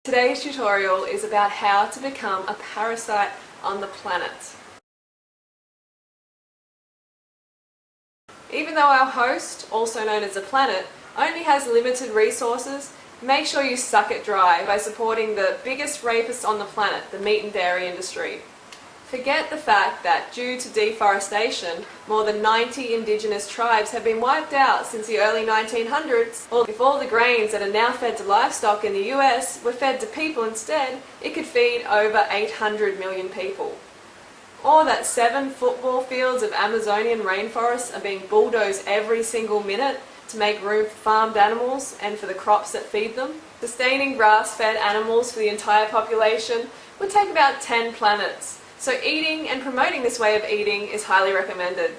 Today's tutorial is about how to become a parasite on the planet. Even though our host, also known as the planet, only has limited resources, make sure you suck it dry by supporting the biggest rapists on the planet, the meat and dairy industry. Forget the fact that due to deforestation, more than 90 indigenous tribes have been wiped out since the early 1900s. If all the grains that are now fed to livestock in the US were fed to people instead, it could feed over 800 million people. Or that 7 football fields of Amazonian rainforests are being bulldozed every single minute to make room for farmed animals and for the crops that feed them. Sustaining grass-fed animals for the entire population would take about 10 planets. So eating and promoting this way of eating is highly recommended.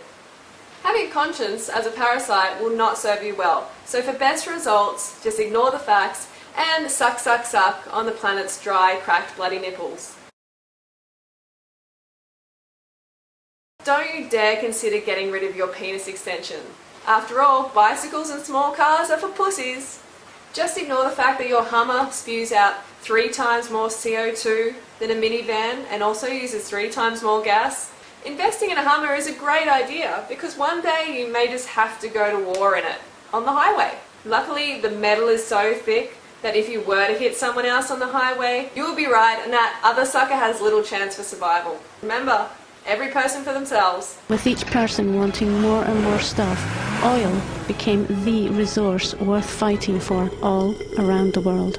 Having a conscience as a parasite will not serve you well, so for best results, just ignore the facts and suck, suck, suck on the planet's dry, cracked, bloody nipples. Don't you dare consider getting rid of your penis extension. After all, bicycles and small cars are for pussies. Just ignore the fact that your Hummer spews out 3 times more CO2 than a minivan and also uses 3 times more gas. Investing in a Hummer is a great idea because one day you may just have to go to war in it, on the highway. Luckily, the metal is so thick that if you were to hit someone else on the highway, you will be right and that other sucker has little chance for survival. Remember, every person for themselves. With each person wanting more and more stuff, oil became the resource worth fighting for all around the world.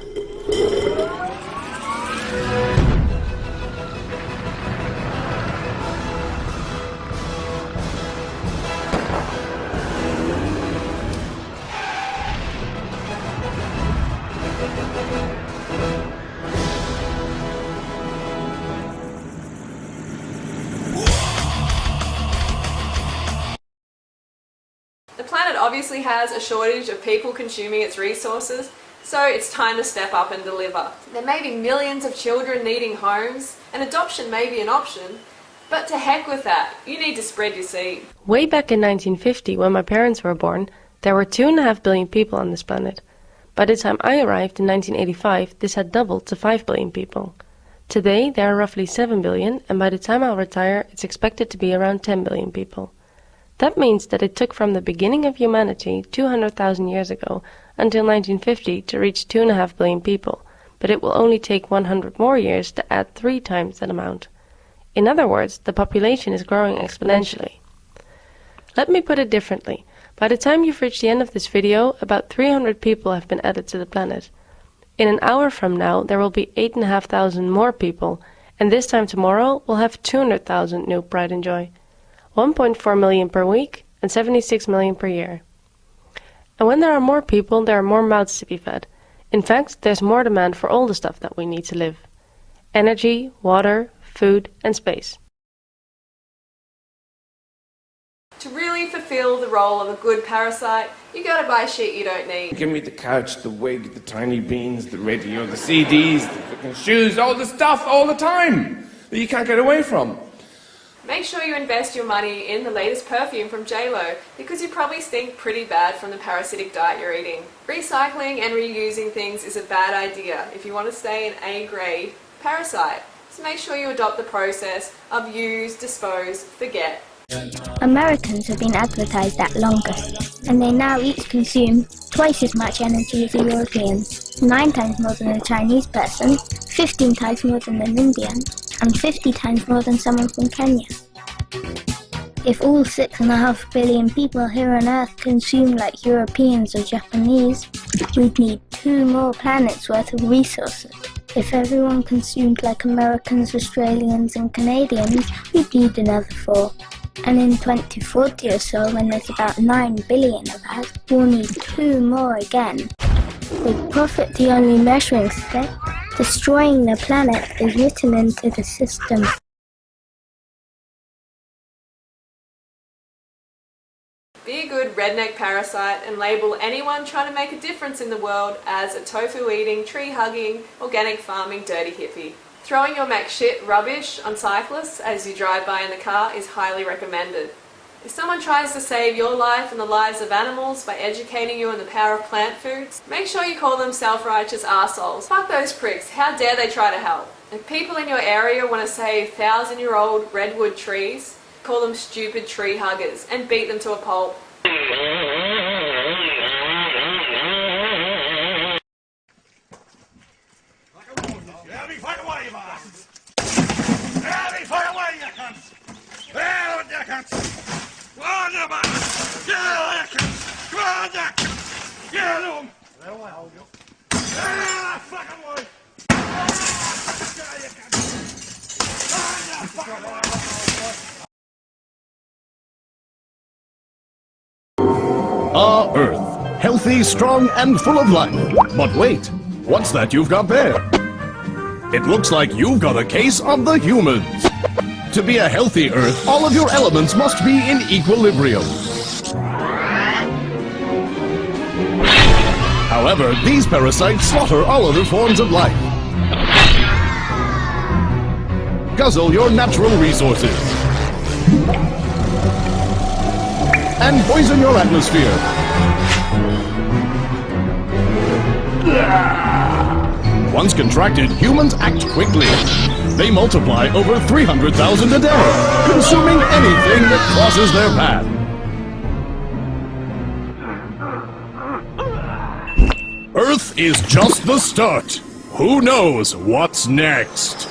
The planet obviously has a shortage of people consuming its resources, so it's time to step up and deliver. There may be millions of children needing homes, and adoption may be an option, but to heck with that, you need to spread your seed. Way back in 1950, when my parents were born, there were 2.5 billion people on this planet. By the time I arrived in 1985, this had doubled to 5 billion people. Today, there are roughly 7 billion, and by the time I'll retire, it's expected to be around 10 billion people. That means that it took from the beginning of humanity 200,000 years ago until 1950 to reach 2.5 billion people, but it will only take 100 more years to add 3 times that amount. In other words, the population is growing exponentially. Let me put it differently. By the time you've reached the end of this video, about 300 people have been added to the planet. In an hour from now, there will be 8,500 more people, and this time tomorrow, we'll have 200,000 new pride and joy. 1.4 million per week and 76 million per year. And when there are more people, there are more mouths to be fed. In fact, there's more demand for all the stuff that we need to live. Energy, water, food, and space. To really fulfill the role of a good parasite, you gotta buy shit you don't need. Give me the couch, the wig, the tiny beans, the radio, the CDs, the fucking shoes, all the stuff, all the time that you can't get away from. Make sure you invest your money in the latest perfume from JLo because you probably stink pretty bad from the parasitic diet you're eating. Recycling and reusing things is a bad idea if you want to stay an A-grade parasite. So make sure you adopt the process of use, dispose, forget. Americans have been advertised at longest, and they now each consume twice as much energy as the Europeans, 9 times more than a Chinese person, 15 times more than an Indian, and 50 times more than someone from Kenya. If all 6.5 billion people here on Earth consume like Europeans or Japanese, we'd need 2 more planets worth of resources. If everyone consumed like Americans, Australians and Canadians, we'd need another 4. And in 2040 or so, when there's about 9 billion of us, we'll need 2 more again. With profit the only measuring stick, destroying the planet is written into the system. Be a good redneck parasite and label anyone trying to make a difference in the world as a tofu-eating, tree-hugging, organic farming dirty hippie. Throwing your Mac shit rubbish on cyclists as you drive by in the car is highly recommended. If someone tries to save your life and the lives of animals by educating you on the power of plant foods, make sure you call them self-righteous arseholes. Fuck those pricks, how dare they try to help. If people in your area want to save 1,000-year-old redwood trees, call them stupid tree huggers and beat them to a pulp. Fight away, you bastards! Fight away, you cunts! Well, you cunts! Go on, you bastards! Get out, you cunts! Go on, you cunts! Get them! There I hold you. Ah, fucking way! Ah, you cunts! Ah, you fucking way! Ah, Earth. Healthy, strong, and full of life. But wait, what's that you've got there? It looks like you've got a case of the humans. To be a healthy Earth, all of your elements must be in equilibrium. However, these parasites slaughter all other forms of life. Guzzle your natural resources. And poison your atmosphere. Once contracted, humans act quickly. They multiply over 300,000 a day, consuming anything that crosses their path. Earth is just the start. Who knows what's next?